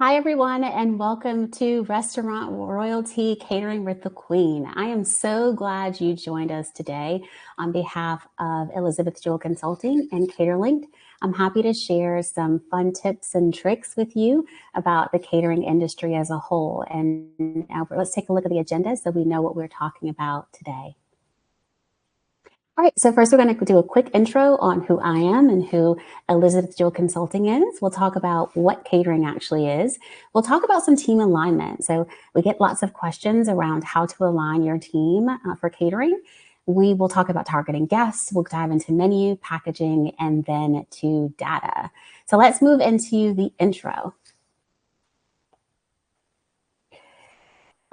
Hi, everyone, and welcome to Restaurant Royalty Catering with the Queen. I am so glad you joined us today on behalf of Elizabeth Jewell Consulting and CaterLink. I'm happy to share some fun tips and tricks with you about the catering industry as a whole. And let's take a look at the agenda so we know what we're talking about today. All right, so first we're going to do a quick intro on who I am and who Elizabeth Jewell Consulting is. We'll talk about what catering actually is. We'll talk about some team alignment. So we get lots of questions around how to align your team for catering. We will talk about targeting guests. We'll dive into menu, packaging, and then to data. So let's move into the intro.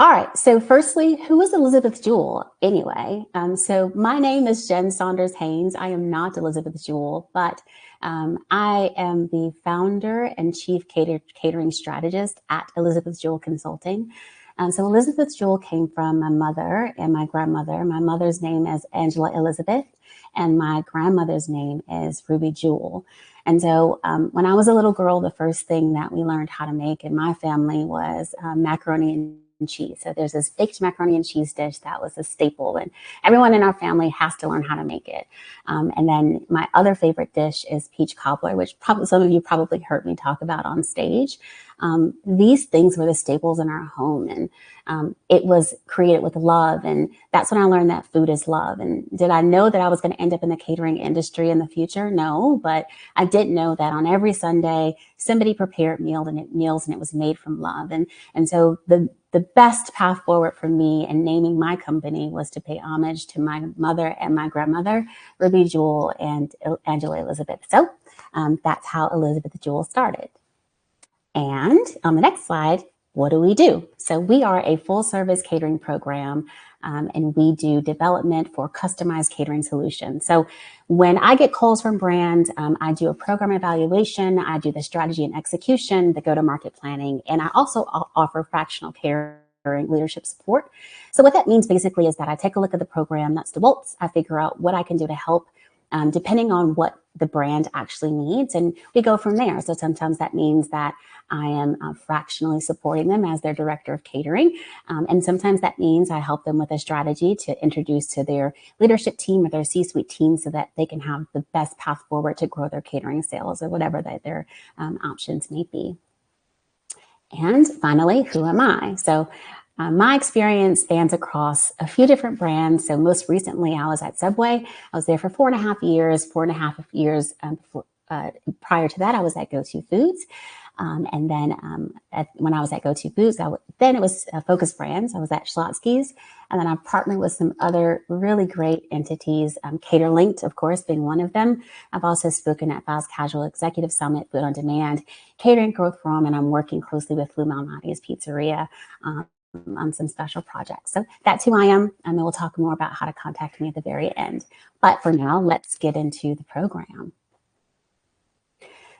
All right, so firstly, who is Elizabeth Jewell anyway? So my name is Jenn Saunders-Haynes. I am not Elizabeth Jewell, but I am the founder and chief catering strategist at Elizabeth Jewell Consulting. So Elizabeth Jewell came from my mother and my grandmother. My mother's name is Angela Elizabeth, and my grandmother's name is Ruby Jewell. And so when I was a little girl, the first thing that we learned how to make in my family was macaroni and cheese. So there's this baked macaroni and cheese dish that was a staple, and everyone in our family has to learn how to make it. And then my other favorite dish is peach cobbler, which probably some of you probably heard me talk about on stage. These things were the staples in our home, and it was created with love. And that's when I learned that food is love. And did I know that I was going to end up in the catering industry in the future? No, but I did know that on every Sunday, somebody prepared meals and it was made from love. And so the best path forward for me in naming my company was to pay homage to my mother and my grandmother, Ruby Jewell and Angela Elizabeth. So that's how Elizabeth Jewell started. And on the next slide, what do we do? So we are a full service catering program, and we do development for customized catering solutions. So when I get calls from brands, I do a program evaluation, I do the strategy and execution, the go-to-market planning, and I also offer fractional catering leadership support. So what that means basically is that I take a look at the program, nuts to bolts, I figure out what I can do to help depending on what the brand actually needs, and we go from there. So sometimes that means that I am fractionally supporting them as their director of catering. And sometimes that means I help them with a strategy to introduce to their leadership team or their C-suite team so that they can have the best path forward to grow their catering sales or whatever that their options may be. And finally, who am I? So my experience spans across a few different brands. So most recently, I was at Subway. I was there for 4.5 years. Prior to that, I was at GoToFoods. And then when I was at GoToFoods, then it was Focus Brands. I was at Schlotzsky's. And then I partnered with some other really great entities, CaterLink, of course, being one of them. I've also spoken at Fast Casual Executive Summit, Food on Demand, Catering Growth Forum, and I'm working closely with Lou Malnati's Pizzeria on some special projects. So that's who I am, and then we'll talk more about how to contact me at the very end. But for now, let's get into the program.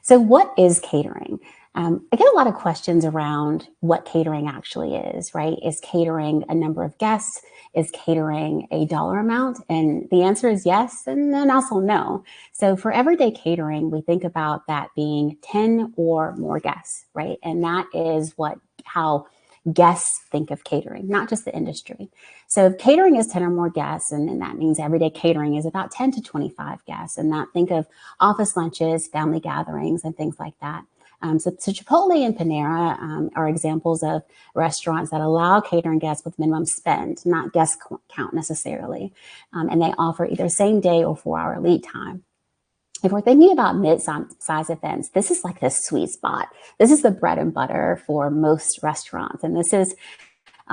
So what is catering? I get a lot of questions around what catering actually is, right? Is catering a number of guests? Is catering a dollar amount? And the answer is yes, and then also no. So for everyday catering, we think about that being 10 or more guests, right? And that is how guests think of catering, not just the industry. So if catering is 10 or more guests, and that means everyday catering is about 10 to 25 guests, and that think of office lunches, family gatherings, and things like that. So Chipotle and Panera are examples of restaurants that allow catering guests with minimum spend, not guest count necessarily. And they offer either same day or 4-hour lead time. If we're thinking about mid-size events, this is like the sweet spot. This is the bread and butter for most restaurants. And this is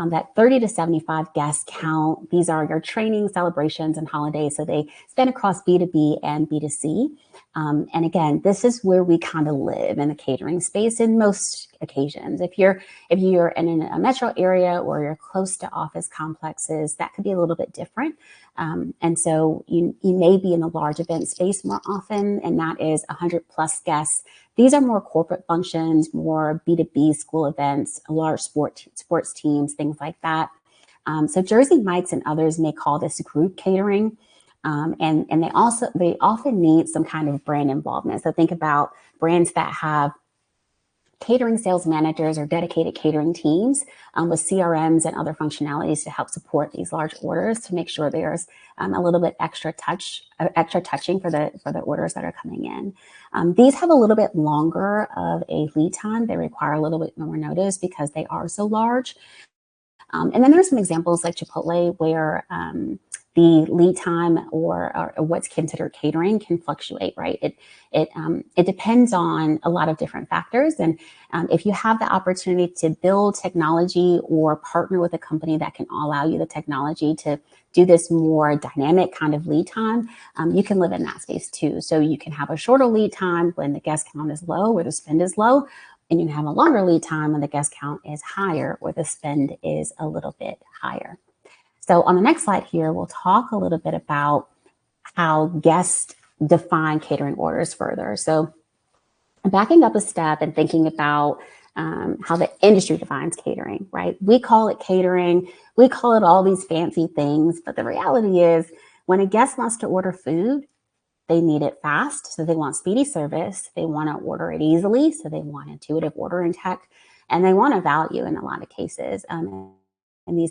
that 30 to 75 guest count. These are your training, celebrations, and holidays. So they span across B2B and B2C. And again, this is where we kind of live in the catering space in most occasions. If you're in a metro area or you're close to office complexes, that could be a little bit different. And so you may be in the large event space more often, and that is 100 plus guests. These are more corporate functions, more B2B school events, large sports teams, things like that. So Jersey Mike's and others may call this group catering. And they often need some kind of brand involvement. So think about brands that have catering sales managers or dedicated catering teams with CRMs and other functionalities to help support these large orders to make sure there's a little bit extra touching for the orders that are coming in. These have a little bit longer of a lead time. They require a little bit more notice because they are so large. And then there's some examples like Chipotle where the lead time or what's considered catering can fluctuate, right? It depends on a lot of different factors. And if you have the opportunity to build technology or partner with a company that can allow you the technology to do this more dynamic kind of lead time, you can live in that space too. So you can have a shorter lead time when the guest count is low or the spend is low, and you can have a longer lead time when the guest count is higher or the spend is a little bit higher. So on the next slide here, we'll talk a little bit about how guests define catering orders further. So backing up a step and thinking about how the industry defines catering, right? We call it catering. We call it all these fancy things, but the reality is when a guest wants to order food, they need it fast, so they want speedy service. They want to order it easily, so they want intuitive ordering tech, and they want a value in a lot of cases. And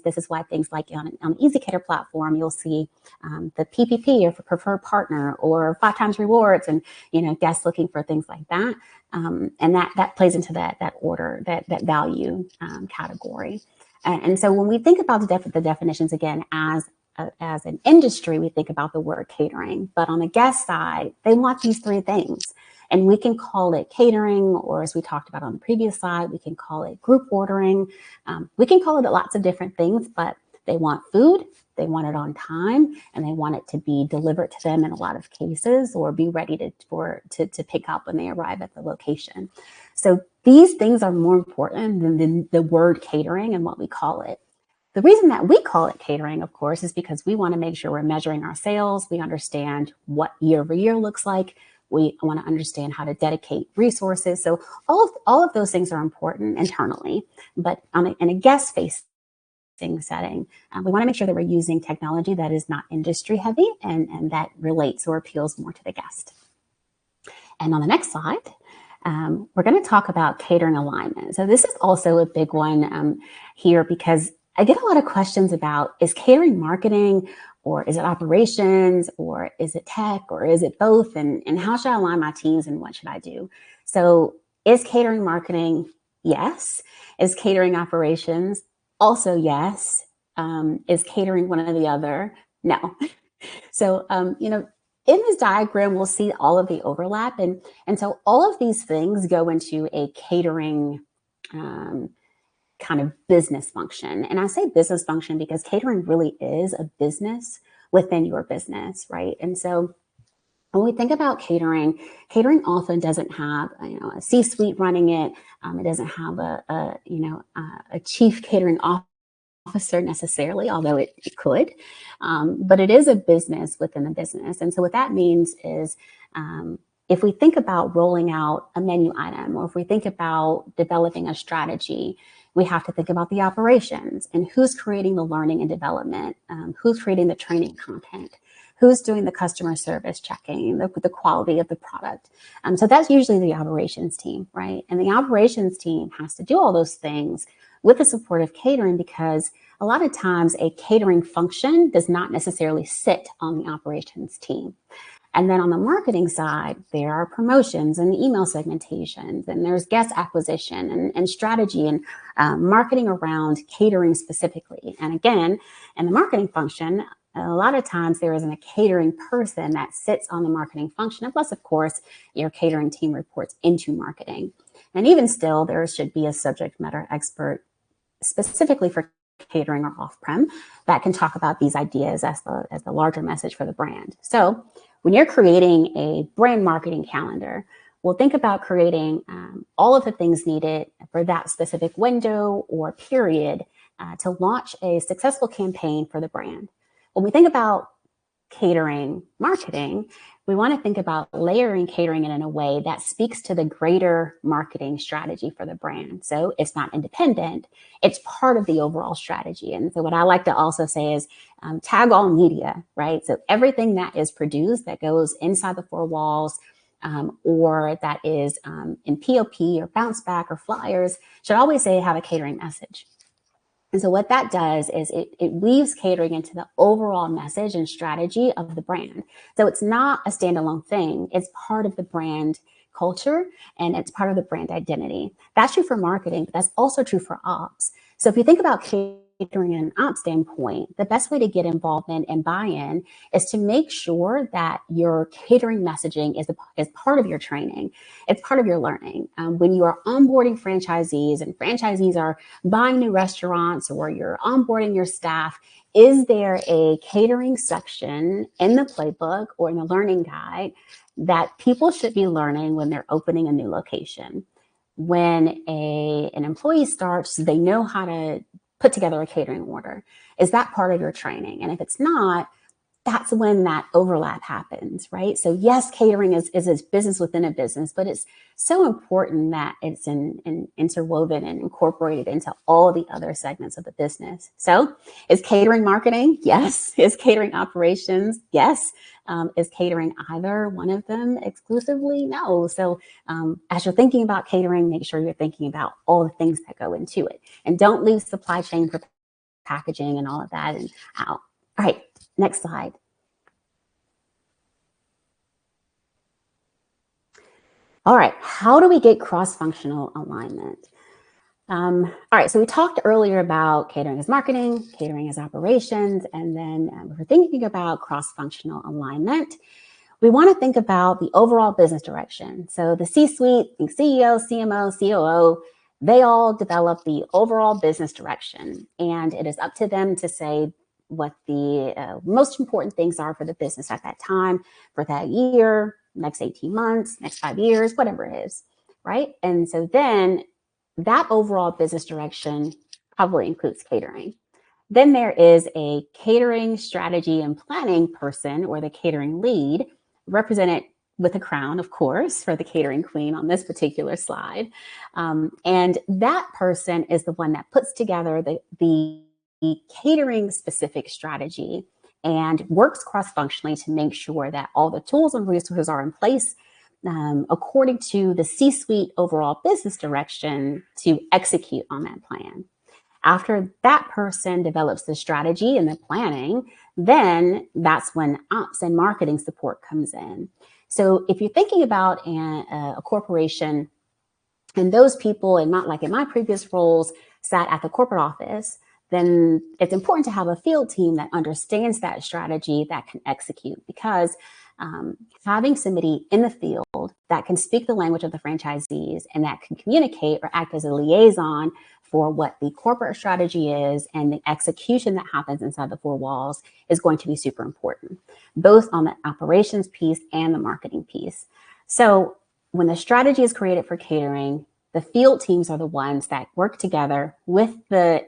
this is why things like on the EasyCater platform, you'll see the PPP or for preferred partner or 5 times rewards, and guests looking for things like that. And that plays into that order, that value category. And so when we think about the definitions again as an industry, we think about the word catering, but on the guest side, they want these 3 things. And we can call it catering, or as we talked about on the previous slide, we can call it group ordering. We can call it lots of different things, but they want food, they want it on time, and they want it to be delivered to them in a lot of cases, or be ready to pick up when they arrive at the location. So these things are more important than the word catering and what we call it. The reason that we call it catering, of course, is because we want to make sure we're measuring our sales. We understand what year-over-year looks like. We want to understand how to dedicate resources. So all of those things are important internally, but in a guest-facing setting, we want to make sure that we're using technology that is not industry heavy and that relates or appeals more to the guest. And on the next slide, we're going to talk about catering alignment. So this is also a big one here because I get a lot of questions about, is catering marketing, or is it operations, or is it tech, or is it both? And how should I align my teams and what should I do? So is catering marketing? Yes. Is catering operations? Also yes. Is catering one or the other? No. So, in this diagram, we'll see all of the overlap. And so all of these things go into a catering kind of business function. And I say business function because catering really is a business within your business, right? And so when we think about catering often doesn't have a C-suite running it. It doesn't have a chief catering officer necessarily, although it could. But it is a business within a business. And so what that means is if we think about rolling out a menu item, or if we think about developing a strategy, we have to think about the operations and who's creating the learning and development, who's creating the training content, who's doing the customer service checking, the quality of the product. So that's usually the operations team, right? And the operations team has to do all those things with the support of catering, because a lot of times a catering function does not necessarily sit on the operations team. And then on the marketing side, there are promotions and email segmentations, and there's guest acquisition and strategy and marketing around catering specifically. And again, in the marketing function, a lot of times there isn't a catering person that sits on the marketing function, unless, of course, your catering team reports into marketing. And even still, there should be a subject matter expert specifically for catering or off-prem that can talk about these ideas as the larger message for the brand. So when you're creating a brand marketing calendar, we'll think about creating all of the things needed for that specific window or period to launch a successful campaign for the brand. When we think about catering marketing, we want to think about layering catering in a way that speaks to the greater marketing strategy for the brand. So it's not independent, it's part of the overall strategy. And so what I like to also say is tag all media, right? So everything that is produced that goes inside the 4 walls or that is in POP or bounce back or flyers should always say have a catering message. And so what that does is it weaves catering into the overall message and strategy of the brand. So it's not a standalone thing. It's part of the brand culture and it's part of the brand identity. That's true for marketing, but that's also true for ops. So if you think about catering in an ops standpoint, the best way to get involvement and buy-in is to make sure that your catering messaging is part of your training. It's part of your learning. When you are onboarding franchisees and franchisees are buying new restaurants or you're onboarding your staff, is there a catering section in the playbook or in the learning guide that people should be learning when they're opening a new location? When an employee starts, they know how to put together a catering order. Is that part of your training? And if it's not, that's when that overlap happens, right? So yes, catering is a business within a business, but it's so important that it's interwoven and incorporated into all the other segments of the business. So is catering marketing? Yes. Is catering operations? Yes. Is catering either one of them exclusively? No. So as you're thinking about catering, make sure you're thinking about all the things that go into it. And don't leave supply chain for packaging and all of that and out. All right, next slide. All right, how do we get cross-functional alignment? All right, so we talked earlier about catering as marketing, catering as operations, and then we're thinking about cross-functional alignment. We want to think about the overall business direction. So the C-suite, CEO, CMO, COO, they all develop the overall business direction, and it is up to them to say what the most important things are for the business at that time, for that year, next 18 months, next 5 years, whatever it is, right? And so then that overall business direction probably includes catering. Then there is a catering strategy and planning person, or the catering lead, represented with a crown, of course, for the catering queen on this particular slide. And that person is the one that puts together the catering specific strategy and works cross-functionally to make sure that all the tools and resources are in place according to the C-suite overall business direction to execute on that plan. After that person develops the strategy and the planning, then that's when ops and marketing support comes in. So if you're thinking about a corporation and those people, and not like in my previous roles, sat at the corporate office, then it's important to have a field team that understands that strategy that can execute, because having somebody in the field that can speak the language of the franchisees and that can communicate or act as a liaison for what the corporate strategy is and the execution that happens inside the four walls is going to be super important, both on the operations piece and the marketing piece. So when the strategy is created for catering, the field teams are the ones that work together with the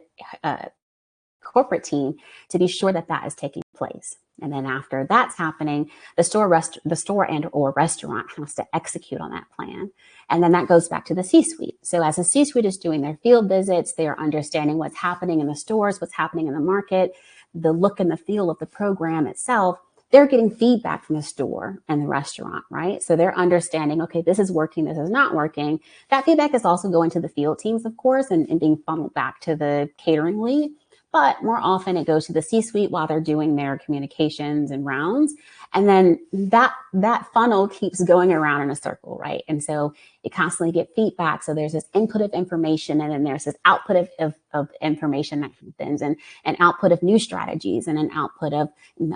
corporate team to be sure that that is taking place. And then after that's happening, the store and or restaurant has to execute on that plan. And then that goes back to the C-suite. So as the C-suite is doing their field visits, they are understanding what's happening in the stores, what's happening in the market, the look and the feel of the program itself. They're getting feedback from the store and the restaurant, right? So they're understanding, okay, this is working, this is not working. That feedback is also going to the field teams, of course, and being funneled back to the catering lead. But more often it goes to the C-suite while they're doing their communications and rounds. And then that funnel keeps going around in a circle, right? And so you constantly get feedback. So there's this input of information, and then there's this output of information that happens, and an output of new strategies, and an output of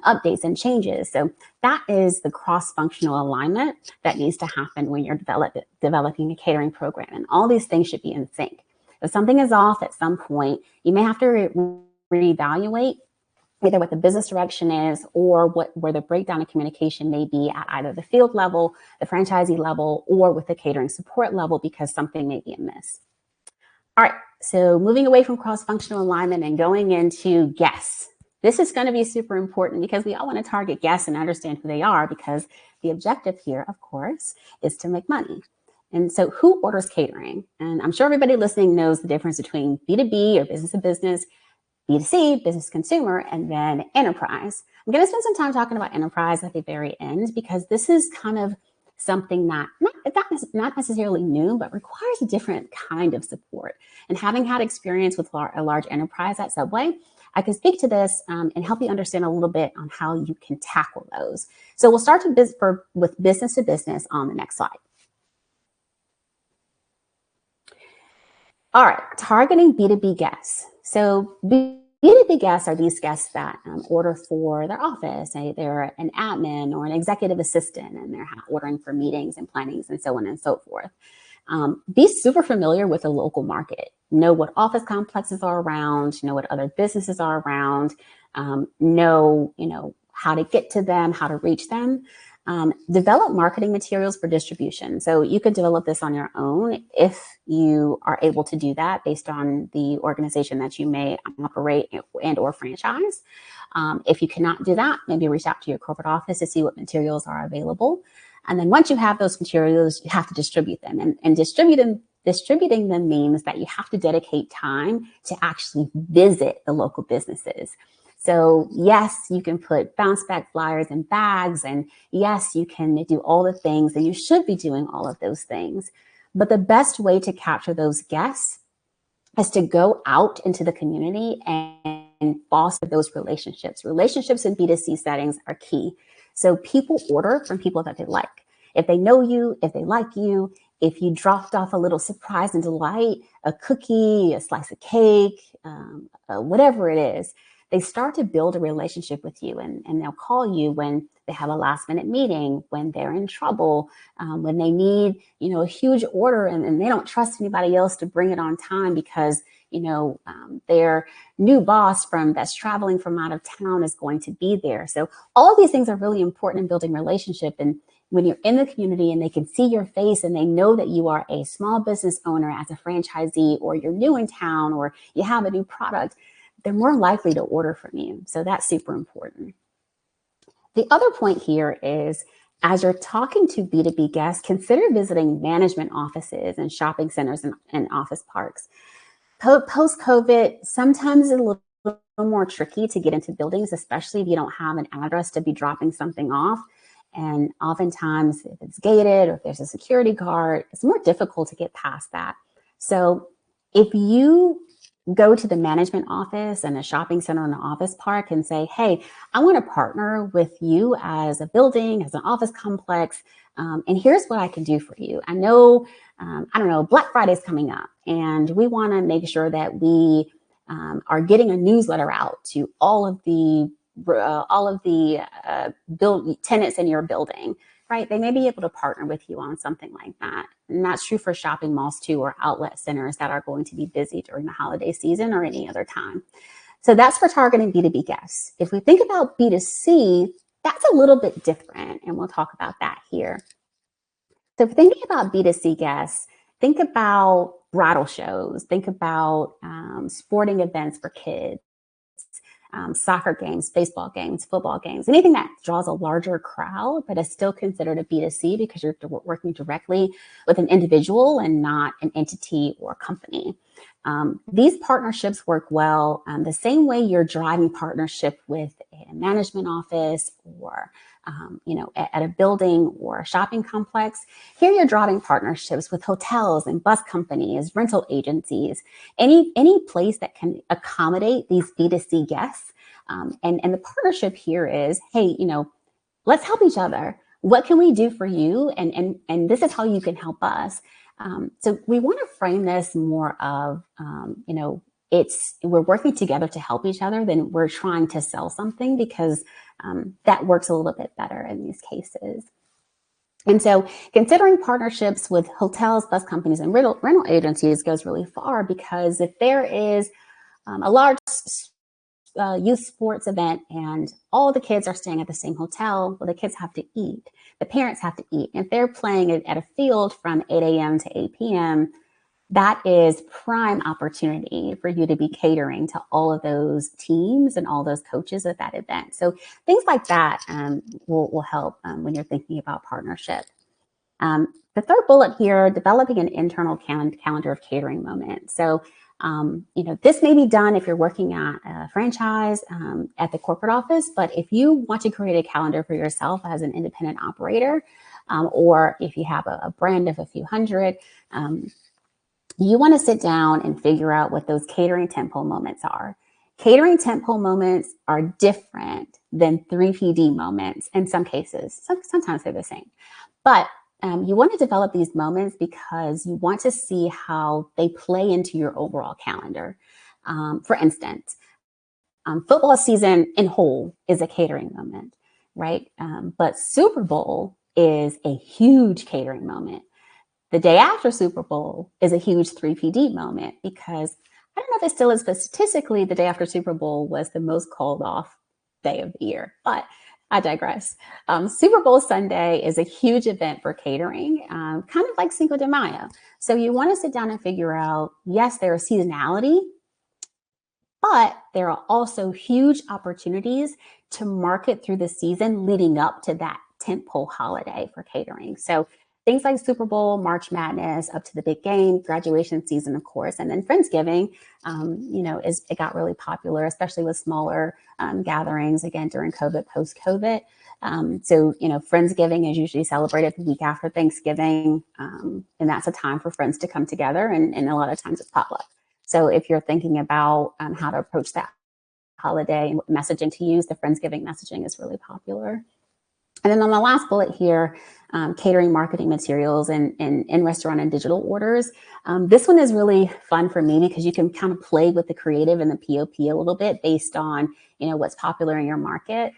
updates and changes. So that is the cross-functional alignment that needs to happen when you're developing a catering program. And all these things should be in sync. If something is off at some point, you may have to reevaluate either what the business direction is or where the breakdown of communication may be at either the field level, the franchisee level, or with the catering support level, because something may be amiss. All right, so moving away from cross-functional alignment and going into guests. This is going to be super important because we all want to target guests and understand who they are, because the objective here, of course, is to make money. And so who orders catering? And I'm sure everybody listening knows the difference between B2B or business to business, B2C, business to consumer, and then enterprise. I'm going to spend some time talking about enterprise at the very end, because this is kind of something that not necessarily new, but requires a different kind of support. And having had experience with a large enterprise at Subway, I can speak to this and help you understand a little bit on how you can tackle those. So we'll start with business to business on the next slide. All right, targeting B2B guests. So B2B guests are these guests that order for their office. They're an admin or an executive assistant, and they're ordering for meetings and plannings and so on and so forth. Be super familiar with the local market. Know what office complexes are around. Know what other businesses are around. Know how to get to them, how to reach them. Develop marketing materials for distribution. So you could develop this on your own if you are able to do that based on the organization that you may operate and or franchise. If you cannot do that, maybe reach out to your corporate office to see what materials are available. And then once you have those materials, you have to distribute them. And distributing them means that you have to dedicate time to actually visit the local businesses. So yes, you can put bounce back flyers in bags, and yes, you can do all the things, and you should be doing all of those things. But the best way to capture those guests is to go out into the community and foster those relationships. Relationships in B2C settings are key. So people order from people that they like. If they know you, if they like you, if you dropped off a little surprise and delight, a cookie, a slice of cake, whatever it is, they start to build a relationship with you, and they'll call you when they have a last minute meeting, when they're in trouble, when they need, a huge order and they don't trust anybody else to bring it on time because, their new boss that's traveling from out of town is going to be there. So all of these things are really important in building relationship. And when you're in the community and they can see your face and they know that you are a small business owner as a franchisee, or you're new in town, or you have a new product, they're more likely to order from you. So that's super important. The other point here is, as you're talking to B2B guests, consider visiting management offices and shopping centers and office parks. Post-COVID, sometimes it's a little more tricky to get into buildings, especially if you don't have an address to be dropping something off. And oftentimes, if it's gated or if there's a security guard, it's more difficult to get past that. So if you go to the management office and a shopping center and an office park and say, hey, I want to partner with you as a building, as an office complex, and here's what I can do for you. I know, Black Friday is coming up, and we want to make sure that we are getting a newsletter out to all of the tenants in your building, right? They may be able to partner with you on something like that. And that's true for shopping malls too, or outlet centers that are going to be busy during the holiday season or any other time. So that's for targeting B2B guests. If we think about B2C, that's a little bit different, and we'll talk about that here. So if thinking about B2C guests, think about bridal shows, think about sporting events for kids, soccer games, baseball games, football games, anything that draws a larger crowd, but is still considered a B2C because you're working directly with an individual and not an entity or company. These partnerships work well the same way you're driving partnership with a management office or at a building or a shopping complex. Here you're driving partnerships with hotels and bus companies, rental agencies, any place that can accommodate these B2C guests. And the partnership here is, hey, let's help each other. What can we do for you? And this is how you can help us. So we want to frame this more of, we're working together to help each other than we're trying to sell something, because that works a little bit better in these cases. And so considering partnerships with hotels, bus companies, and rental agencies goes really far, because if there is a large youth sports event and all the kids are staying at the same hotel, well, the kids have to eat. The parents have to eat. If they're playing at a field from 8 a.m. to 8 p.m., that is prime opportunity for you to be catering to all of those teams and all those coaches at that event. So things like that will help when you're thinking about partnership. The third bullet here, developing an internal calendar of catering moments. So, this may be done if you're working at a franchise at the corporate office, but if you want to create a calendar for yourself as an independent operator, or if you have a brand of a few hundred, you want to sit down and figure out what those catering tentpole moments are. Catering tentpole moments are different than 3PD moments in some cases. Sometimes they're the same. But you want to develop these moments because you want to see how they play into your overall calendar. For instance, football season in whole is a catering moment, right? But Super Bowl is a huge catering moment. The day after Super Bowl is a huge 3PD moment because I don't know if it still is, but statistically, the day after Super Bowl was the most called off day of the year. But I digress. Super Bowl Sunday is a huge event for catering, kind of like Cinco de Mayo. So you want to sit down and figure out, yes, there is seasonality, but there are also huge opportunities to market through the season leading up to that tentpole holiday for catering. So things like Super Bowl, March Madness, up to the big game, graduation season, of course, and then Friendsgiving, it got really popular, especially with smaller gatherings, again, during COVID, post-COVID. Friendsgiving is usually celebrated the week after Thanksgiving, and that's a time for friends to come together, and a lot of times it's potluck. So if you're thinking about how to approach that holiday and what messaging to use, the Friendsgiving messaging is really popular. And then on the last bullet here, catering marketing materials and in-restaurant and digital orders. This one is really fun for me because you can kind of play with the creative and the POP a little bit based on, what's popular in your market.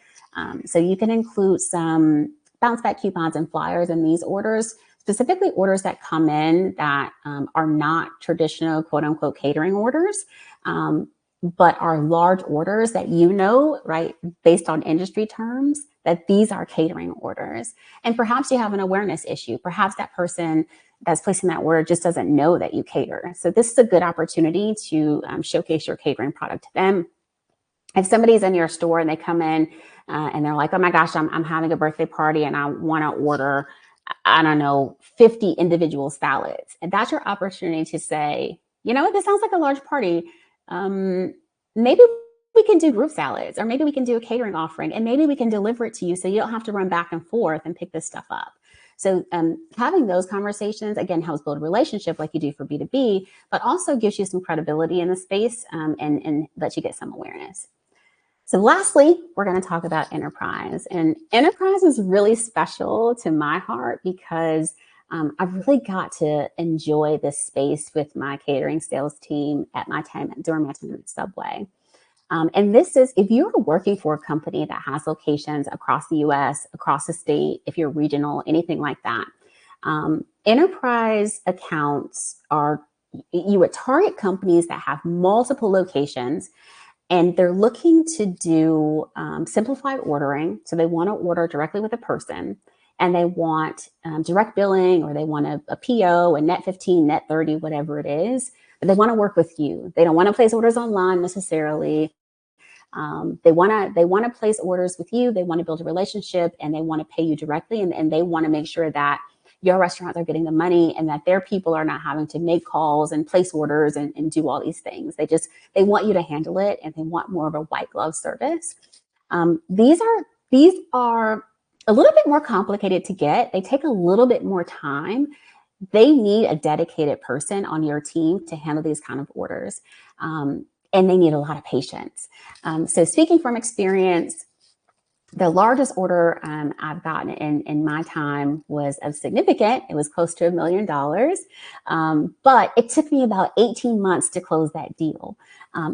So you can include some bounce back coupons and flyers in these orders, specifically orders that come in that are not traditional quote unquote catering orders, but are large orders that right, based on industry terms, that these are catering orders. And perhaps you have an awareness issue. Perhaps that person that's placing that order just doesn't know that you cater. So this is a good opportunity to showcase your catering product to them. If somebody's in your store and they come in and they're like, oh my gosh, I'm having a birthday party and I want to order, 50 individual salads. And that's your opportunity to say, this sounds like a large party. Maybe we can do group salads, or maybe we can do a catering offering, and maybe we can deliver it to you so you don't have to run back and forth and pick this stuff up. So having those conversations, again, helps build a relationship like you do for B2B, but also gives you some credibility in the space and lets you get some awareness. So lastly, we're going to talk about enterprise. And enterprise is really special to my heart because I've really got to enjoy this space with my catering sales team during my time at Subway. And this is, if you're working for a company that has locations across the US, across the state, if you're regional, anything like that, enterprise accounts you would target companies that have multiple locations and they're looking to do simplified ordering. So they want to order directly with a person. And they want direct billing, or they want a PO, a net 15, net 30, whatever it is. But they want to work with you. They don't want to place orders online necessarily. They want to place orders with you. They want to build a relationship, and they want to pay you directly. And they want to make sure that your restaurants are getting the money and that their people are not having to make calls and place orders and do all these things. They want you to handle it, and they want more of a white glove service. These are a little bit more complicated to get. They take a little bit more time. They need a dedicated person on your team to handle these kind of orders. And they need a lot of patience. So speaking from experience, the largest order I've gotten in my time was significant. It was close to $1 million. But it took me about 18 months to close that deal.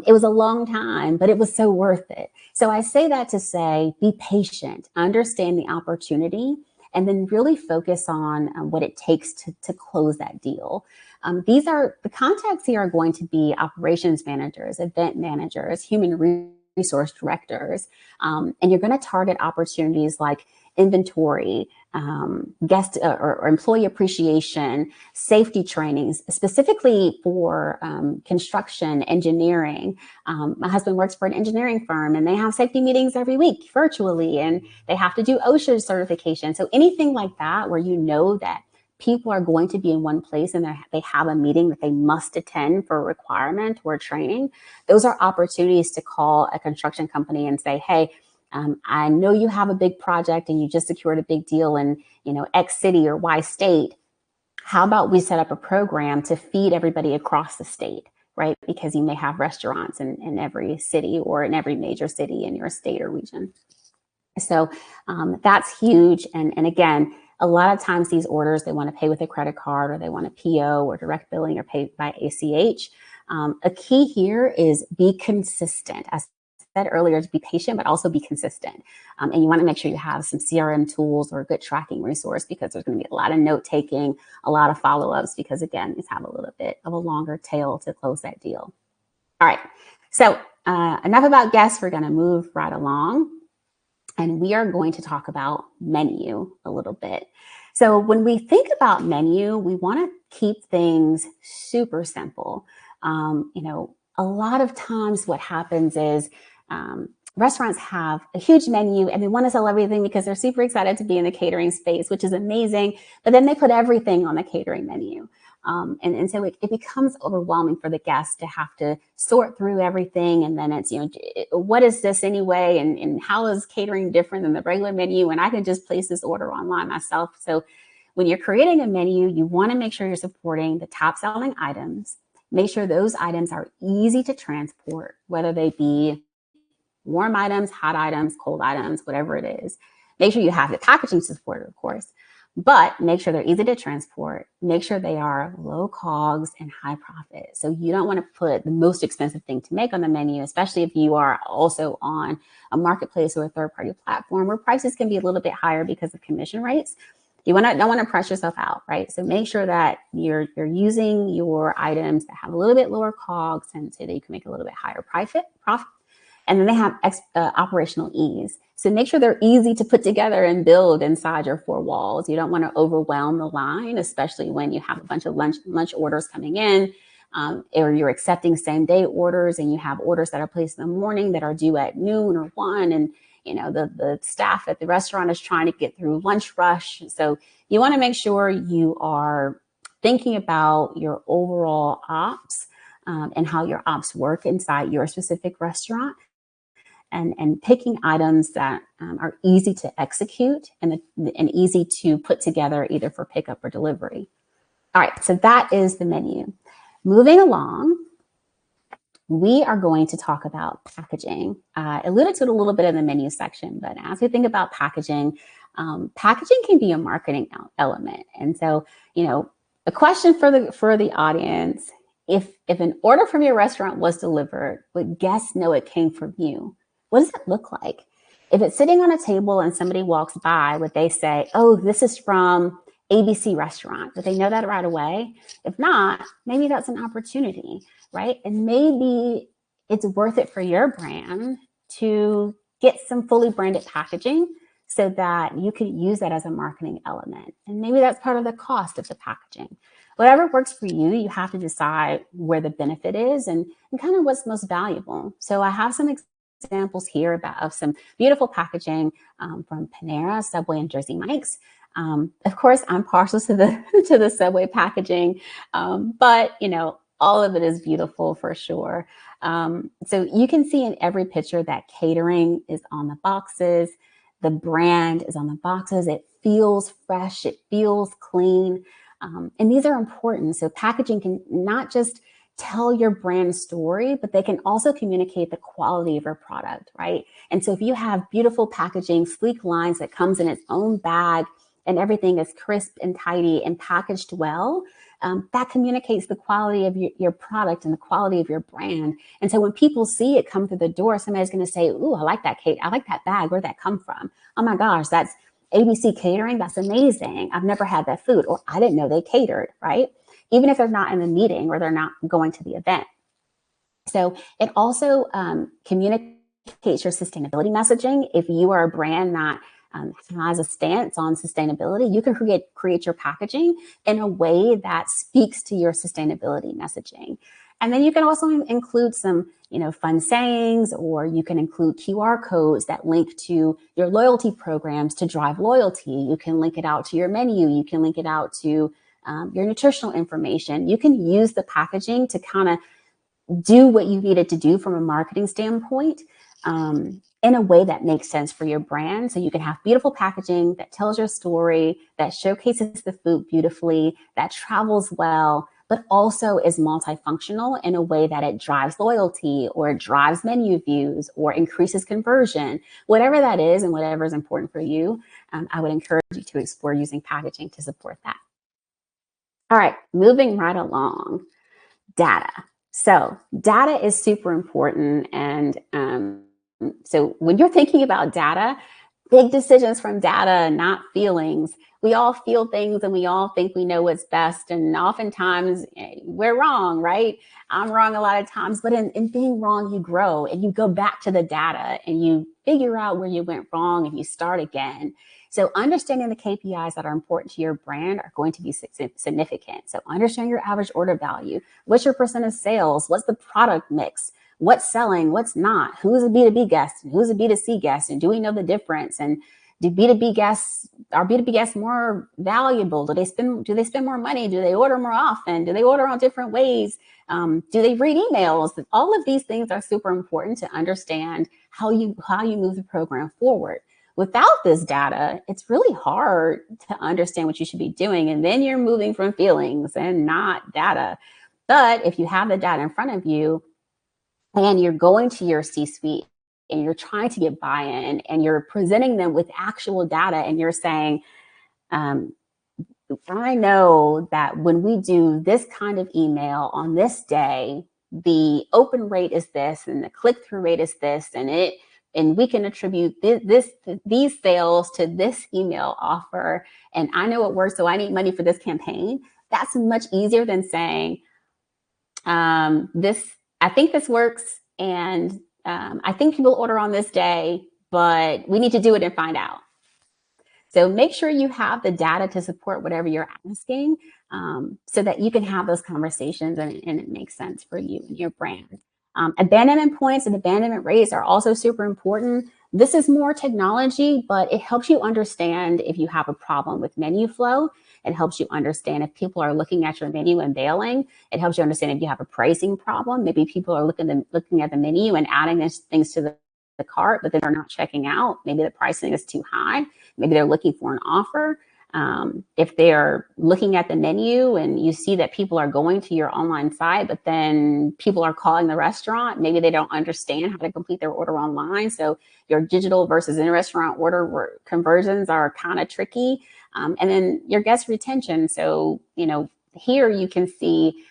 It was a long time, but it was so worth it. So I say that to say, be patient, understand the opportunity, and then really focus on what it takes to close that deal. The contacts here are going to be operations managers, event managers, human resource directors, and you're going to target opportunities like inventory, guest or employee appreciation, safety trainings, specifically for construction, engineering. My husband works for an engineering firm, and they have safety meetings every week virtually, and they have to do OSHA certification. So anything like that where you know that people are going to be in one place and they have a meeting that they must attend for a requirement or training, those are opportunities to call a construction company and say, hey, I know you have a big project and you just secured a big deal, and X city or Y state, how about we set up a program to feed everybody across the state, right? Because you may have restaurants in every city or in every major city in your state or region. So that's huge. And again, a lot of times these orders, they want to pay with a credit card, or they want a PO or direct billing, or pay by ACH. A key here is be consistent. As I said earlier, to be patient, but also be consistent. And you want to make sure you have some CRM tools or a good tracking resource, because there's going to be a lot of note taking, a lot of follow-ups, because again, these have a little bit of a longer tail to close that deal. All right. So enough about guests. We're going to move right along. And we are going to talk about menu a little bit. So when we think about menu, we want to keep things super simple. A lot of times what happens is restaurants have a huge menu and they want to sell everything because they're super excited to be in the catering space, which is amazing. But then they put everything on the catering menu. And so it becomes overwhelming for the guests to have to sort through everything. And then it's, what is this anyway? And how is catering different than the regular menu? And I can just place this order online myself. So when you're creating a menu, you want to make sure you're supporting the top selling items. Make sure those items are easy to transport, whether they be warm items, hot items, cold items, whatever it is. Make sure you have the packaging to support it, of course. But make sure they're easy to transport. Make sure they are low COGS and high profit. So you don't want to put the most expensive thing to make on the menu, especially if you are also on a marketplace or a third-party platform where prices can be a little bit higher because of commission rates. You don't want to press yourself out, right? So make sure that you're using your items that have a little bit lower COGS, and so that you can make a little bit higher profit. And then they have operational ease. So make sure they're easy to put together and build inside your four walls. You don't want to overwhelm the line, especially when you have a bunch of lunch orders coming in, or you're accepting same day orders, and you have orders that are placed in the morning that are due at noon or 1. And the staff at the restaurant is trying to get through lunch rush. So you want to make sure you are thinking about your overall ops and how your ops work inside your specific restaurant. And picking items that are easy to execute and easy to put together, either for pickup or delivery. All right, so that is the menu. Moving along, we are going to talk about packaging. I alluded to it a little bit in the menu section, but as we think about packaging, packaging can be a marketing element. And so, a question for the audience: if an order from your restaurant was delivered, would guests know it came from you? What does it look like? If it's sitting on a table and somebody walks by, would they say, "Oh, this is from ABC restaurant"? Would they know that right away? If not, maybe that's an opportunity, right? And maybe it's worth it for your brand to get some fully branded packaging so that you could use that as a marketing element. And maybe that's part of the cost of the packaging. Whatever works for you, you have to decide where the benefit is and kind of what's most valuable. So I have some examples here of some beautiful packaging from Panera, Subway, and Jersey Mike's. Of course, I'm partial to the Subway packaging, but all of it is beautiful for sure. So you can see in every picture that catering is on the boxes. The brand is on the boxes. It feels fresh. It feels clean. And these are important. So packaging can not just tell your brand story, but they can also communicate the quality of your product, right? And so if you have beautiful packaging, sleek lines that comes in its own bag, and everything is crisp and tidy and packaged well, that communicates the quality of your product and the quality of your brand. And so when people see it come through the door, somebody's going to say, "Ooh, I like that cake. I like that bag. Where'd that come from? Oh my gosh, that's ABC Catering. That's amazing. I've never had that food," or "I didn't know they catered," right? Even if they're not in the meeting or they're not going to the event. So it also communicates your sustainability messaging. If you are a brand that has a stance on sustainability, you can create your packaging in a way that speaks to your sustainability messaging. And then you can also include some, fun sayings, or you can include QR codes that link to your loyalty programs to drive loyalty. You can link it out to your menu. You can link it out to your nutritional information. You can use the packaging to kind of do what you needed to do from a marketing standpoint. in a way that makes sense for your brand. So you can have beautiful packaging that tells your story, that showcases the food beautifully, that travels well, but also is multifunctional in a way that it drives loyalty or it drives menu views or increases conversion. Whatever that is and whatever is important for you, I would encourage you to explore using packaging to support that. All right, moving right along, data. So data is super important. And so when you're thinking about data, big decisions from data, not feelings. We all feel things and we all think we know what's best. And oftentimes we're wrong, right? I'm wrong a lot of times, but in being wrong, you grow and you go back to the data and you figure out where you went wrong and you start again. So understanding the KPIs that are important to your brand are going to be significant. So understand your average order value. What's your percent of sales? What's the product mix? What's selling, what's not, who's a B2B guest and who's a B2C guest, and do we know the difference? And do B2B guests, are B2B guests more valuable? Do they spend more money? Do they order more often? Do they order on different ways? Do they read emails? All of these things are super important to understand how you move the program forward. Without this data, it's really hard to understand what you should be doing. And then you're moving from feelings and not data. But if you have the data in front of you, and you're going to your C-suite and you're trying to get buy-in and you're presenting them with actual data and you're saying, I know that when we do this kind of email on this day, the open rate is this and the click-through rate is this, and we can attribute these sales to this email offer, and I know it works, so I need money for this campaign. That's much easier than saying, I think this works, and I think people order on this day, but we need to do it and find out. So make sure you have the data to support whatever you're asking, so that you can have those conversations and it makes sense for you and your brand. Abandonment points and abandonment rates are also super important. This is more technology, but it helps you understand if you have a problem with menu flow. It helps you understand if people are looking at your menu and bailing. It helps you understand if you have a pricing problem. Maybe people are looking at the menu and adding things to the cart, but then they're not checking out. Maybe the pricing is too high. Maybe they're looking for an offer. If they're looking at the menu and you see that people are going to your online site, but then people are calling the restaurant, maybe they don't understand how to complete their order online. So your digital versus in-restaurant order conversions are kind of tricky. And then your guest retention. So, here you can see,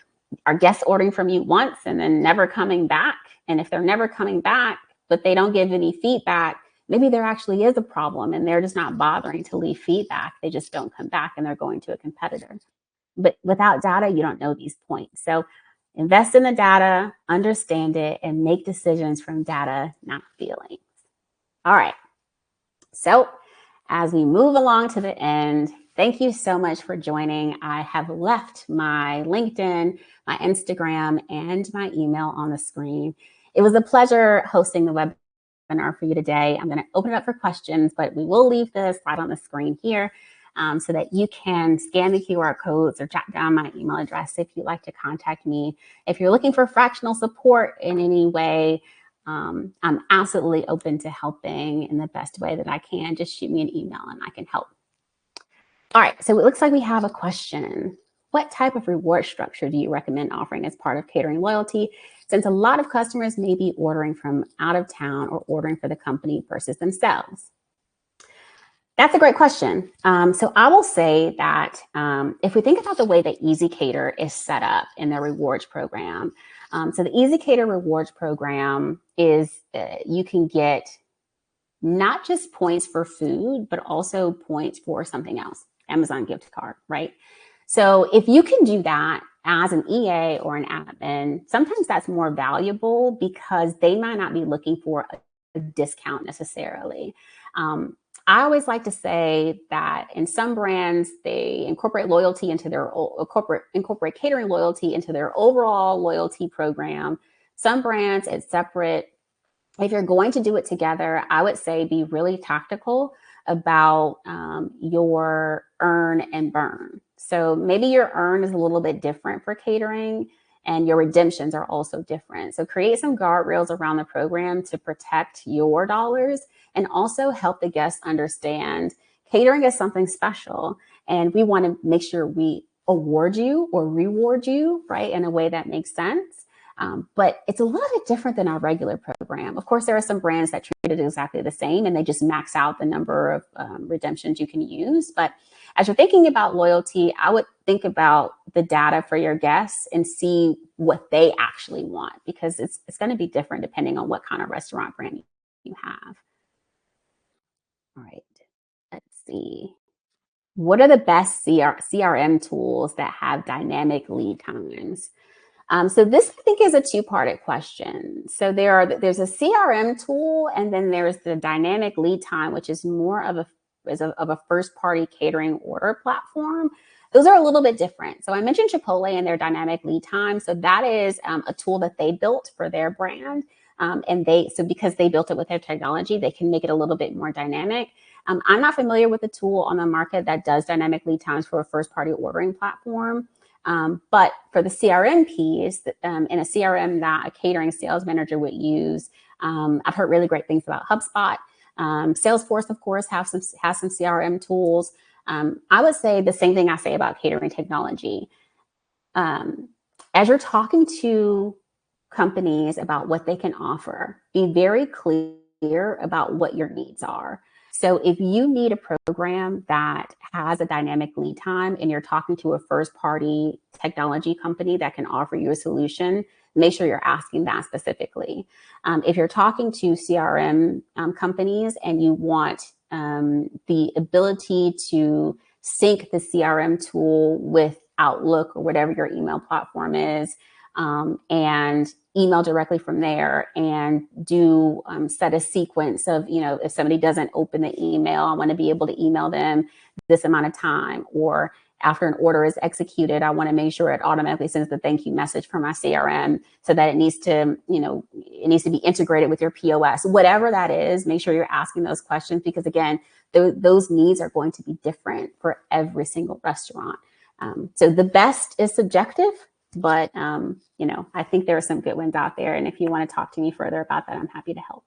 are guests ordering from you once and then never coming back? And if they're never coming back, but they don't give any feedback, maybe there actually is a problem and they're just not bothering to leave feedback. They just don't come back and they're going to a competitor. But without data, you don't know these points. So invest in the data, understand it, and make decisions from data, not feelings. All right. So as we move along to the end, thank you so much for joining. I have left my LinkedIn, my Instagram, and my email on the screen. It was a pleasure hosting the webinar for you today. I'm going to open it up for questions, but we will leave this right on the screen here, so that you can scan the QR codes or jot down my email address if you'd like to contact me. If you're looking for fractional support in any way, I'm absolutely open to helping in the best way that I can. Just shoot me an email and I can help. All right, so it looks like we have a question. What type of reward structure do you recommend offering as part of catering loyalty, since a lot of customers may be ordering from out of town or ordering for the company versus themselves? That's a great question. So I will say that if we think about the way that ezCater is set up in their rewards program, so the ezCater rewards program is you can get not just points for food, but also points for something else, Amazon gift card, right? So if you can do that as an EA or an admin, sometimes that's more valuable because they might not be looking for a discount necessarily. I always like to say that in some brands, they incorporate loyalty into their incorporate catering loyalty into their overall loyalty program. Some brands, it's separate. If you're going to do it together, I would say be really tactical about your earn and burn. So maybe your earn is a little bit different for catering and your redemptions are also different. So create some guardrails around the program to protect your dollars and also help the guests understand catering is something special. And we want to make sure we award you or reward you, right, in a way that makes sense. But it's a little bit different than our regular program. Of course, there are some brands that treat it exactly the same and they just max out the number of redemptions you can use. But as you're thinking about loyalty, I would think about the data for your guests and see what they actually want, because it's going to be different depending on what kind of restaurant brand you have. All right, let's see. What are the best CRM tools that have dynamic lead times? So this, I think, is a two-parted question. So there's a CRM tool, and then there's the dynamic lead time, which is more of a first-party catering order platform. Those are a little bit different. So I mentioned Chipotle and their dynamic lead time. So that is a tool that they built for their brand. And because they built it with their technology, they can make it a little bit more dynamic. I'm not familiar with a tool on the market that does dynamic lead times for a first-party ordering platform. But for the CRM piece, in a CRM that a catering sales manager would use, I've heard really great things about HubSpot. Salesforce, of course, has some CRM tools. I would say the same thing I say about catering technology. As you're talking to companies about what they can offer, be very clear about what your needs are. So if you need a program that has a dynamic lead time and you're talking to a first-party technology company that can offer you a solution, make sure you're asking that specifically. If you're talking to CRM companies and you want the ability to sync the CRM tool with Outlook or whatever your email platform is, and email directly from there and do set a sequence of, if somebody doesn't open the email, I want to be able to email them this amount of time, or after an order is executed, I want to make sure it automatically sends the thank you message from my CRM so that it needs to be integrated with your POS. Whatever that is, make sure you're asking those questions, because again, those needs are going to be different for every single restaurant. So the best is subjective, but I think there are some good ones out there. And if you want to talk to me further about that, I'm happy to help.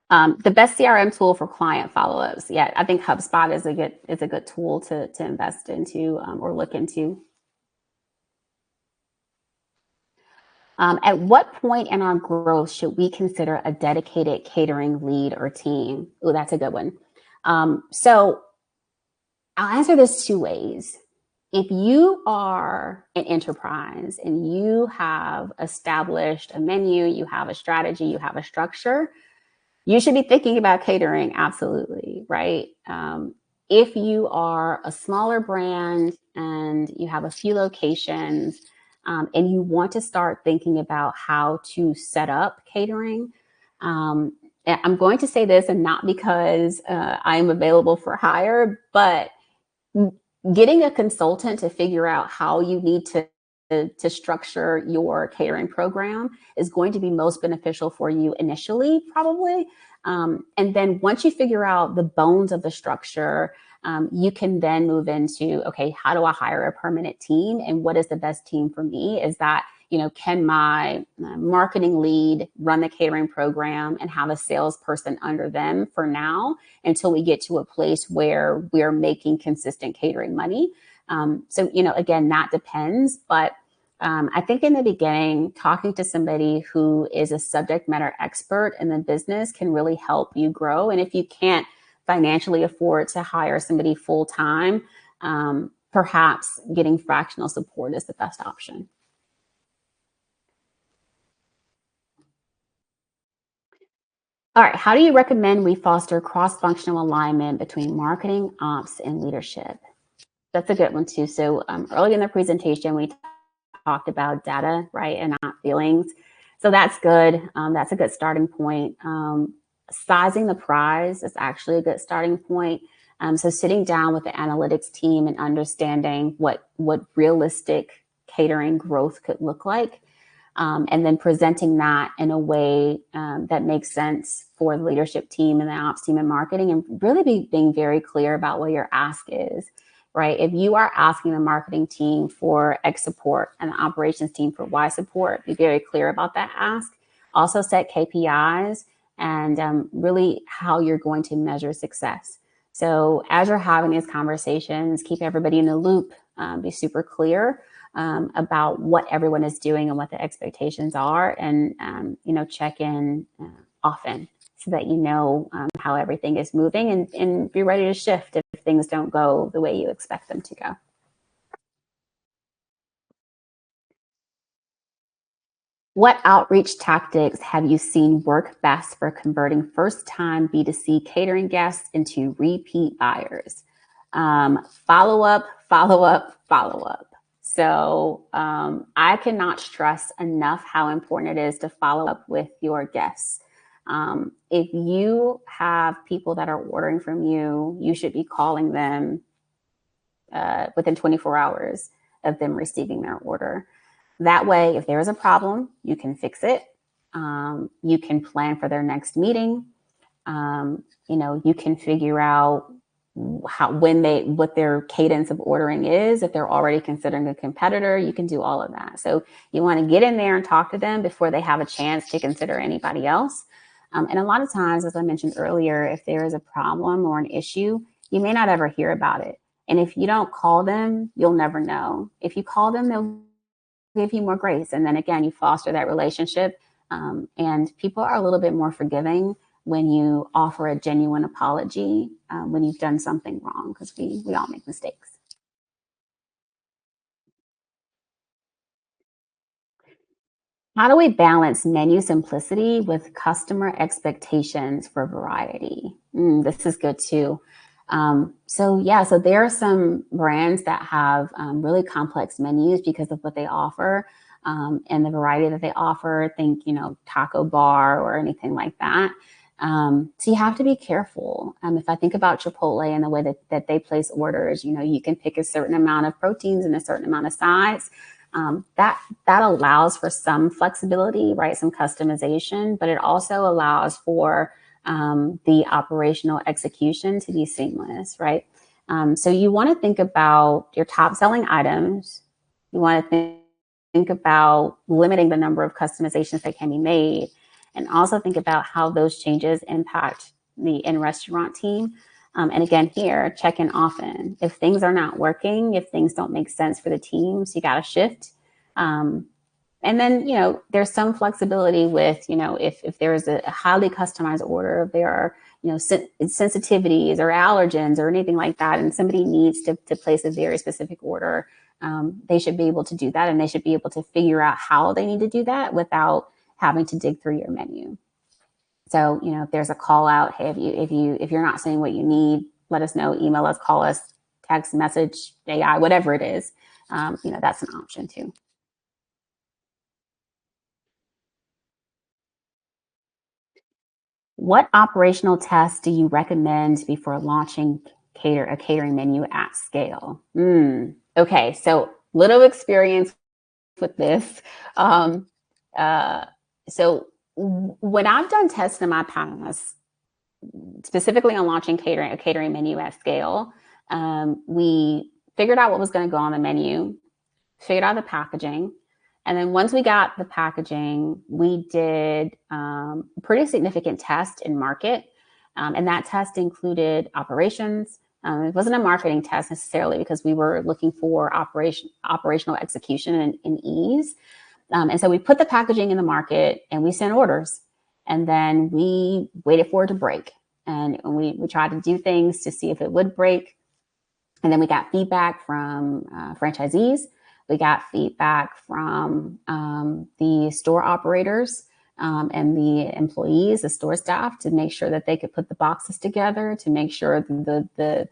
The best CRM tool for client follow-ups. Yeah, I think HubSpot is a good tool to invest into or look into. At what point in our growth should we consider a dedicated catering lead or team? Oh, that's a good one. So I'll answer this two ways. If you are an enterprise and you have established a menu, you have a strategy, you have a structure, you should be thinking about catering, absolutely, right? If you are a smaller brand and you have a few locations and you want to start thinking about how to set up catering, I'm going to say this, and not because I'm available for hire, but getting a consultant to figure out how you need to structure your catering program is going to be most beneficial for you initially, probably. And then once you figure out the bones of the structure, you can then move into, okay, how do I hire a permanent team? And what is the best team for me? Is that, can my marketing lead run the catering program and have a salesperson under them for now until we get to a place where we're making consistent catering money? So, again, that depends. But I think in the beginning, talking to somebody who is a subject matter expert in the business can really help you grow. And if you can't financially afford to hire somebody full time, perhaps getting fractional support is the best option. All right, how do you recommend we foster cross-functional alignment between marketing, ops, and leadership? That's a good one too. So early in the presentation, we talked about data, right, and not feelings. So that's good. That's a good starting point. Sizing the prize is actually a good starting point. So sitting down with the analytics team and understanding what realistic catering growth could look like. and then presenting that in a way that makes sense for the leadership team and the ops team and marketing, and really being very clear about what your ask is, right? If you are asking the marketing team for X support and the operations team for Y support, be very clear about that ask. Also set KPIs and really how you're going to measure success. So as you're having these conversations, keep everybody in the loop, be super clear about what everyone is doing and what the expectations are, and check in often so that you know how everything is moving, and be ready to shift if things don't go the way you expect them to go. What outreach tactics have you seen work best for converting first-time B2C catering guests into repeat buyers? Follow up, follow up, follow up. So I cannot stress enough how important it is to follow up with your guests. If you have people that are ordering from you, you should be calling them within 24 hours of them receiving their order. That way, if there is a problem, you can fix it. You can plan for their next meeting. You can figure out what their cadence of ordering is. If they're already considering a competitor, you can do all of that. So you want to get in there and talk to them before they have a chance to consider anybody else. And a lot of times, as I mentioned earlier, if there is a problem or an issue, you may not ever hear about it. And if you don't call them, you'll never know. If you call them, they'll give you more grace. And then again, you foster that relationship. And people are a little bit more forgiving when you offer a genuine apology when you've done something wrong, because we all make mistakes. How do we balance menu simplicity with customer expectations for variety? This is good too. So there are some brands that have really complex menus because of what they offer and the variety that they offer. Think, taco bar or anything like that. So you have to be careful. If I think about Chipotle and the way that they place orders, you can pick a certain amount of proteins and a certain amount of sides. That allows for some flexibility, right? Some customization, but it also allows for the operational execution to be seamless, right? So you want to think about your top selling items. You want to think about limiting the number of customizations that can be made, and also think about how those changes impact the in-restaurant team. And again, here, check in often. If things are not working, if things don't make sense for the teams, you got to shift. And then, there's some flexibility with, if there is a highly customized order, if there are, sensitivities or allergens or anything like that, and somebody needs to place a very specific order, they should be able to do that, and they should be able to figure out how they need to do that without having to dig through your menu. So, if there's a call out, hey, if you're not saying what you need, let us know, email us, call us, text, message, AI, whatever it is, that's an option too. What operational tests do you recommend before launching a catering menu at scale? Okay, so little experience with this. So when I've done tests in my past, specifically on launching a catering menu at scale, we figured out what was going to go on the menu, figured out the packaging. And then once we got the packaging, we did a pretty significant test in market. And that test included operations. It wasn't a marketing test necessarily because we were looking for operational execution and ease. And so we put the packaging in the market and we sent orders. And then we waited for it to break. And we tried to do things to see if it would break. And then we got feedback from franchisees. We got feedback from the store operators and the employees, the store staff, to make sure that they could put the boxes together, to make sure the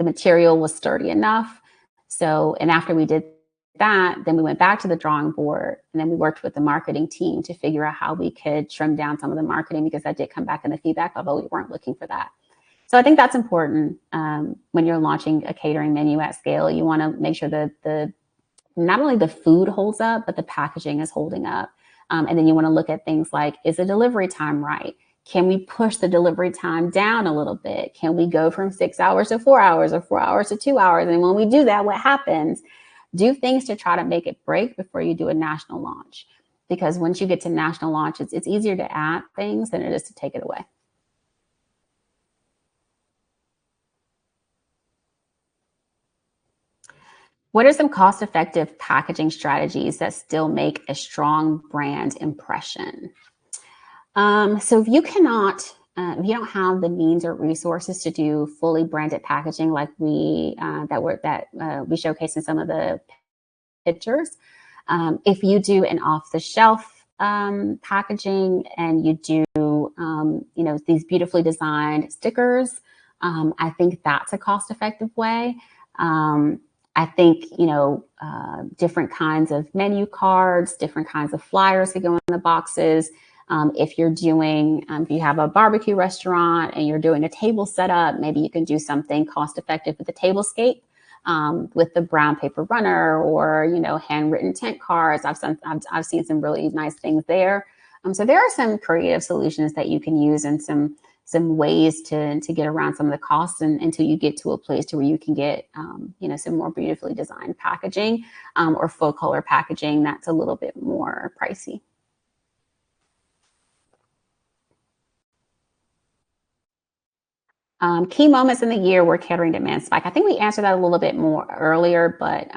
material was sturdy enough. So, and after we did that, then we went back to the drawing board, and then we worked with the marketing team to figure out how we could trim down some of the marketing, because that did come back in the feedback, although we weren't looking for that. So I think that's important when you're launching a catering menu at scale. You want to make sure that the not only the food holds up, but the packaging is holding up. And then you want to look at things like, is the delivery time right? Can we push the delivery time down a little bit? Can we go from 6 hours to 4 hours or 4 hours to 2 hours? And when we do that, what happens? Do things to try to make it break before you do a national launch. Because once you get to national launch, it's easier to add things than it is to take it away. What are some cost-effective packaging strategies that still make a strong brand impression? So if you cannot, if you don't have the means or resources to do fully branded packaging like we showcased in some of the pictures, if you do an off-the-shelf packaging and you do, these beautifully designed stickers, I think that's a cost-effective way. I think, different kinds of menu cards, different kinds of flyers could go in the boxes. If you're doing, if you have a barbecue restaurant and you're doing a table setup, maybe you can do something cost effective with the tablescape, with the brown paper runner or, handwritten tent cards. I've seen some really nice things there. So there are some creative solutions that you can use and some ways to get around some of the costs until you get to a place to where you can get, some more beautifully designed packaging, or full color packaging that's a little bit more pricey. Key moments in the year where catering demand spike. I think we answered that a little bit more earlier, but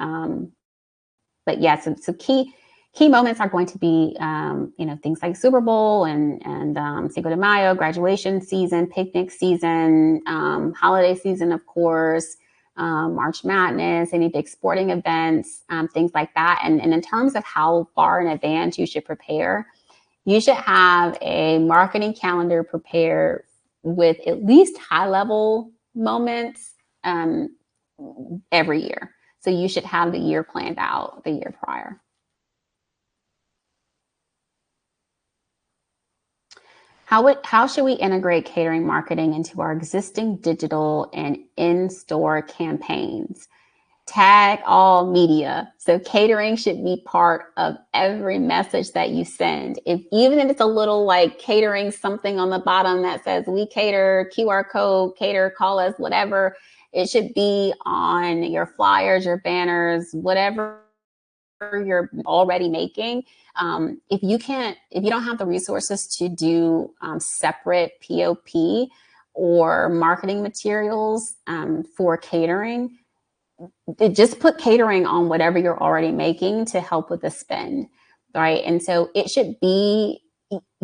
yeah, so key moments are going to be, things like Super Bowl and Cinco de Mayo, graduation season, picnic season, holiday season, of course, March Madness, any big sporting events, things like that. And in terms of how far in advance you should prepare, you should have a marketing calendar prepared with at least high level moments every year. So you should have the year planned out the year prior. How should we integrate catering marketing into our existing digital and in-store campaigns? Tag all media. So catering should be part of every message that you send. Even if it's a little like catering something on the bottom that says we cater, QR code, cater, call us, whatever, it should be on your flyers, your banners, whatever you're already making. If you don't have the resources to do separate POP or marketing materials for catering, just put catering on whatever you're already making to help with the spend, right? And so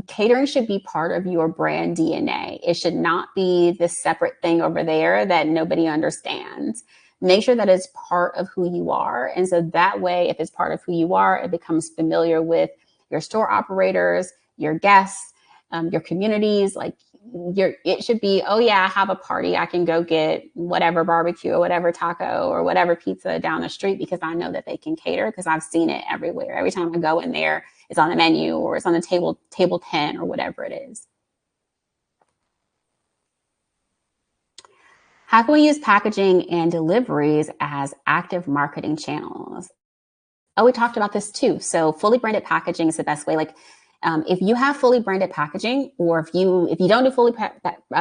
catering should be part of your brand DNA. It should not be this separate thing over there that nobody understands. Make sure that it's part of who you are. And so that way, if it's part of who you are, it becomes familiar with your store operators, your guests, your communities. Like it should be, oh yeah, I have a party. I can go get whatever barbecue or whatever taco or whatever pizza down the street because I know that they can cater because I've seen it everywhere. Every time I go in there, it's on the menu or it's on the table 10 or whatever it is. How can we use packaging and deliveries as active marketing channels? Oh, we talked about this too. So fully branded packaging is the best way. Like if you have fully branded packaging, or if you don't do fully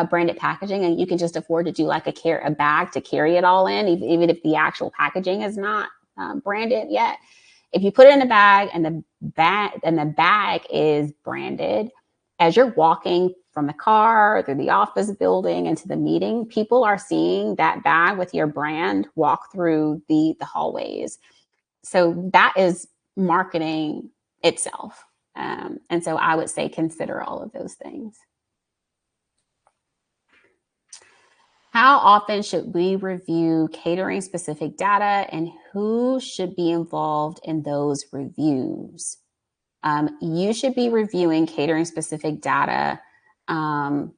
branded packaging and you can just afford to do like a bag to carry it all in, even if the actual packaging is not branded yet. If you put it in a bag and the bag is branded, as you're walking from the car through the office building into the meeting, people are seeing that bag with your brand walk through the hallways. So that is marketing itself. And so I would say consider all of those things. How often should we review catering specific data and who should be involved in those reviews? You should be reviewing catering specific data by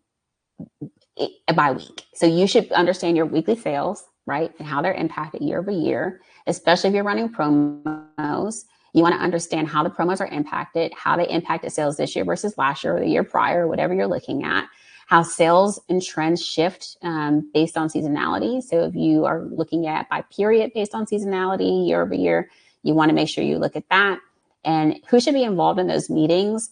week. So you should understand your weekly sales, right? And how they're impacted year over year, especially if you're running promos. You want to understand how the promos are impacted, how they impacted sales this year versus last year or the year prior, or whatever you're looking at, how sales and trends shift based on seasonality. So if you are looking at by period based on seasonality year over year, You want to make sure you look at that. And who should be involved in those meetings?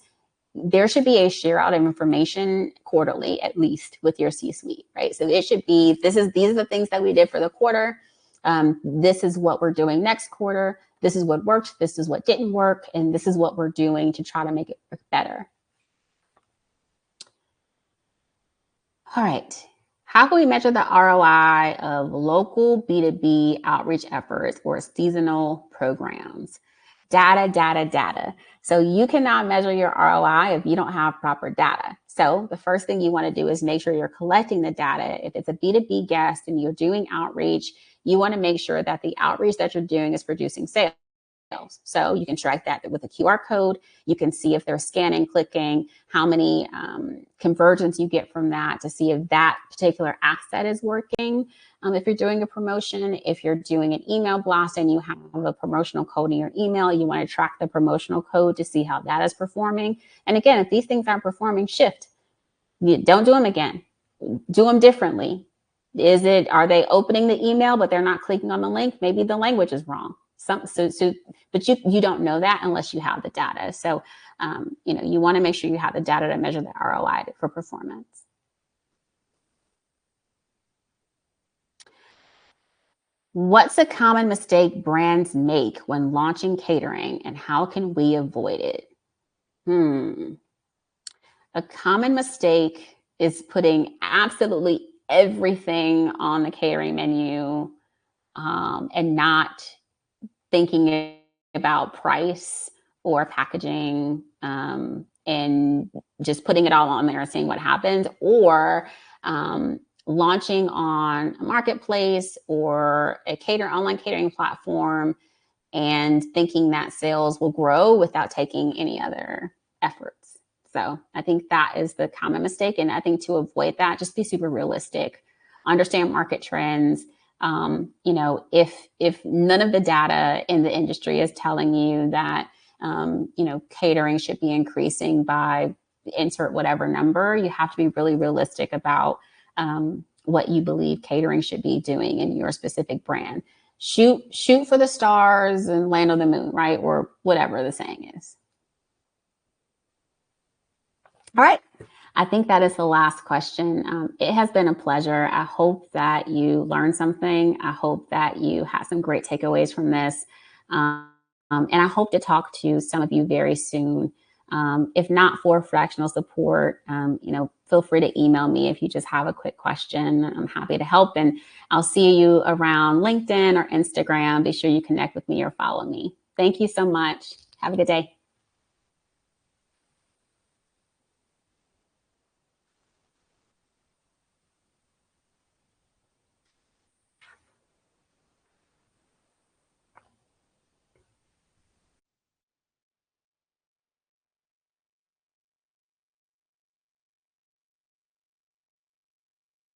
There should be a share out of information quarterly, at least with your C-suite, right? So it should be, these are the things that we did for the quarter. This is what we're doing next quarter. This is what worked. This is what didn't work. And this is what we're doing to try to make it better. All right. How can we measure the ROI of local B2B outreach efforts or seasonal programs? Data, data, data. So you cannot measure your ROI if you don't have proper data. So the first thing you want to do is make sure you're collecting the data. If it's a B2B guest and you're doing outreach, you want to make sure that the outreach that you're doing is producing sales. So you can track that with a QR code. You can see if they're scanning, clicking, how many conversions you get from that to see if that particular asset is working. If you're doing a promotion, if you're doing an email blast and you have a promotional code in your email, you want to track the promotional code to see how that is performing. And again, if these things aren't performing, shift. Don't do them again. Do them differently. Are they opening the email, but they're not clicking on the link? Maybe the language is wrong. But you don't know that unless you have the data. So, you want to make sure you have the data to measure the ROI for performance. What's a common mistake brands make when launching catering, and how can we avoid it? A common mistake is putting absolutely everything on the catering menu and not thinking about price or packaging and just putting it all on there and seeing what happens, or launching on a marketplace or a online catering platform and thinking that sales will grow without taking any other efforts. So I think that is the common mistake. And I think to avoid that, just be super realistic, understand market trends. If none of the data in the industry is telling you that, catering should be increasing by insert whatever number, you have to be really realistic about what you believe catering should be doing in your specific brand. Shoot for the stars and land on the moon, right? Or whatever the saying is. All right. I think that is the last question. It has been a pleasure. I hope that you learned something. I hope that you had some great takeaways from this. And I hope to talk to some of you very soon. If not for fractional support, feel free to email me if you just have a quick question. I'm happy to help. And I'll see you around LinkedIn or Instagram. Be sure you connect with me or follow me. Thank you so much. Have a good day.